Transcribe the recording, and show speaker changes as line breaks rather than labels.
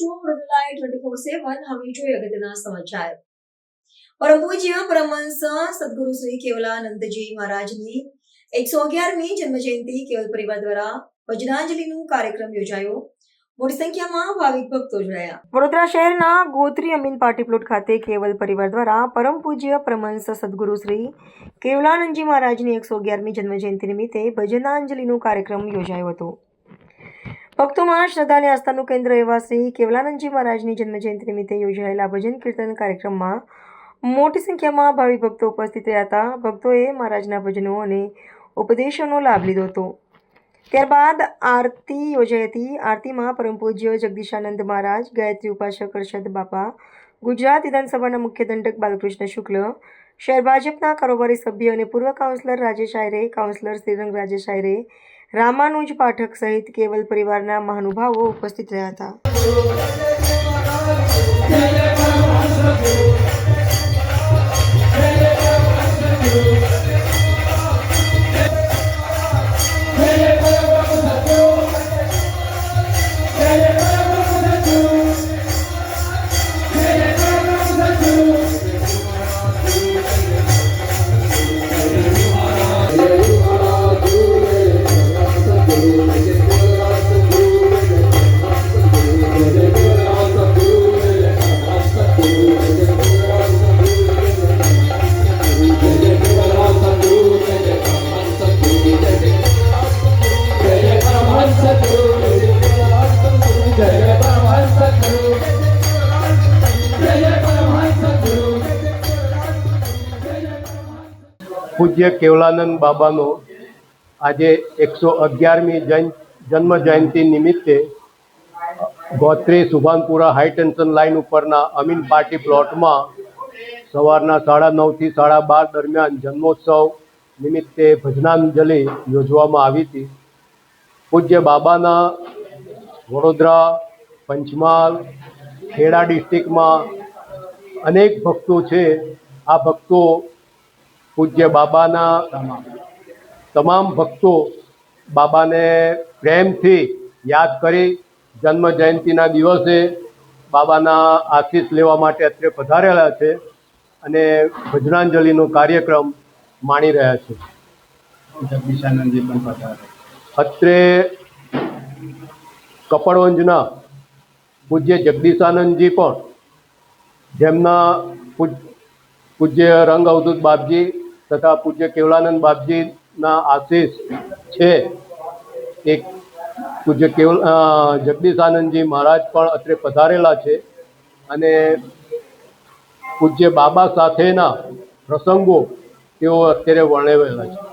છો વડોદરા 24/7 હવે જોઈએ અગત્યના સમાચાર। પરમ પૂજ્ય પરમહંસ સદગુરુ શ્રી કેવલાનંદજી મહારાજની 111મી જન્મજયંતિ કેવલ પરિવાર દ્વારા ભજનાંજલિનો કાર્યક્રમ યોજાયો। મોટી સંખ્યામાં ભાવિક ભક્તો જોડાયા। વડોદરા શહેરના ગોત્રી અમીન પાર્ટી પ્લોટ ખાતે કેવલ પરિવાર દ્વારા પરમ પૂજ્ય પરમહંસ સદગુરુ શ્રી કેવલાનંદજી મહારાજની 111મી જન્મજયંતિ નિમિત્તે ભજનાંજલિનો કાર્યક્રમ યોજાયો હતો। ભક્તોમાં શ્રદ્ધા અને આસ્થાનું કેન્દ્ર એવા શ્રી કેવલાનંદજી મહારાજની જન્મજયંતિ નિમિત્તે યોજાયેલા ભજન કીર્તન કાર્યક્રમમાં મોટી સંખ્યામાં ભાવિ ભક્તો ઉપસ્થિત રહ્યા હતા। ભક્તોએ મહારાજના ભજનો અને ઉપદેશોનો લાભ લીધો હતો। ત્યારબાદ આરતી યોજાઈ હતી। આરતીમાં પરમ પૂજ્ય જગદીશાનંદ મહારાજ, ગાયત્રી ઉપાસક અરશદ બાપા, ગુજરાત વિધાનસભાના મુખ્ય દંડક બાલકૃષ્ણ શુક્લ, શહેર ભાજપના કારોબારી સભ્ય અને પૂર્વ કાઉન્સિલર રાજેશ આયરે, કાઉન્સિલર શ્રીરંગ રાજેશ આયરે, રામાનુજ પાઠક સહિત કેવલ પરિવારના મહાનુભાવો ઉપસ્થિત રહ્યા હતા।
પૂજ્ય કેવલાનંદ બાબાનો આજે 111મી જન્મ જયંતિ નિમિત્તે Gotri Subhanpura high tension line ઉપરના અમીન પાર્ટી પ્લોટમાં સવારના 9:30 થી 12:30 દરમિયાન જન્મોત્સવ નિમિત્તે ભજનાંજલિ યોજવામાં આવી હતી। પૂજ્ય બાબાના વડોદરા, પંચમહાલ, ખેડા ડિસ્ટ્રિક્ટમાં અનેક ભક્તો છે। આ ભક્તો પૂજ્ય બાબાના તમામ ભક્તો બાબાને પ્રેમથી યાદ કરી જન્મ જયંતિના દિવસે બાબાના આશીષ લેવા માટે અત્રે પધારેલા છે અને ભજનાંજલિનો કાર્યક્રમ માણી રહ્યા છે।
જગદીશાનંદજી પણ પધારે
અત્રે કપડવંજના પૂજ્ય જગદીશાનંદજી પણ, જેમના પૂજ્ય રંગ અવધૂત બાપજી તથા પૂજ્ય કેવલાનંદ બાપજીના આશીષ છે। એક પૂજ્ય જગદીશાનંદજી મહારાજ પણ અત્રે પધારેલા છે અને પૂજ્ય બાબા સાથેના પ્રસંગો તેઓ અત્યારે વર્ણવેલા છે।